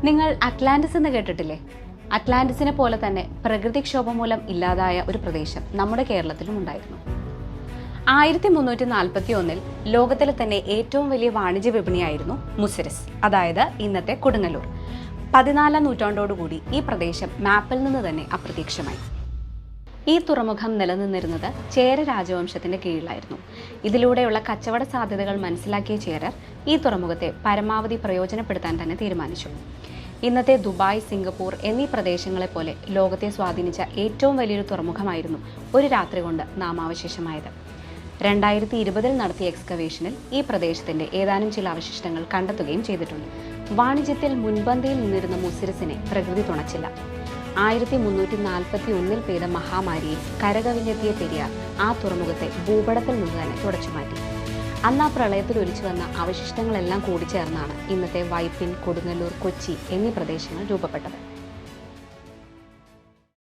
നിങ്ങൾ അറ്റ്ലാന്റിസ് എന്ന് കേട്ടിട്ടില്ലേ? അറ്റ്ലാന്റിസിനെ പോലെ തന്നെ പ്രകൃതിക്ഷോഭം മൂലം ഇല്ലാതായ ഒരു പ്രദേശം നമ്മുടെ കേരളത്തിലും ഉണ്ടായിരുന്നു. 1341 ലോകത്തിലെ തന്നെ ഏറ്റവും വലിയ വാണിജ്യ വിപണിയായിരുന്നു മുസിരിസ്, അതായത് ഇന്നത്തെ കൊടുങ്ങല്ലൂർ. 14ാം നൂറ്റാണ്ടോടുകൂടി ഈ പ്രദേശം മാപ്പിൽ നിന്ന് തന്നെ അപ്രത്യക്ഷമായി. ഈ തുറമുഖം നിലനിന്നിരുന്നത് ചേര രാജവംശത്തിന്റെ കീഴിലായിരുന്നു. ഇതിലൂടെയുള്ള കച്ചവട സാധ്യതകൾ മനസ്സിലാക്കിയ ചേരർ ഈ തുറമുഖത്തെ പരമാവധി പ്രയോജനപ്പെടുത്താൻ തന്നെ തീരുമാനിച്ചു. ഇന്നത്തെ ദുബായ്, സിംഗപ്പൂർ എന്നീ പ്രദേശങ്ങളെ പോലെ ലോകത്തെ സ്വാധീനിച്ച ഏറ്റവും വലിയൊരു തുറമുഖമായിരുന്നു ഒരു രാത്രി കൊണ്ട് നാമാവശേഷമായത്. 2020 നടത്തിയ എക്സ്കവേഷനിൽ ഈ പ്രദേശത്തിന്റെ ഏതാനും ചില അവശിഷ്ടങ്ങൾ കണ്ടെത്തുകയും ചെയ്തിട്ടുണ്ട്. വാണിജ്യത്തിൽ മുൻപന്തിയിൽ നിന്നിരുന്ന മുസിരിസിനെ പ്രകൃതി തുണച്ചില്ല. 1341 പെയ്ത മഹാമാരിയിൽ കരകവിഞ്ഞെത്തിയ പെരിയാർ ആ തുറമുഖത്തെ ഭൂപടത്തിൽ നിന്ന് തന്നെ തുടച്ചുമാറ്റി. അന്ന് ആ പ്രളയത്തിൽ ഒലിച്ചു വന്ന അവശിഷ്ടങ്ങളെല്ലാം കൂടിച്ചേർന്നാണ് ഇന്നത്തെ വൈപ്പിൻ, കൊടുങ്ങല്ലൂർ, കൊച്ചി എന്നീ പ്രദേശങ്ങൾ രൂപപ്പെട്ടത്.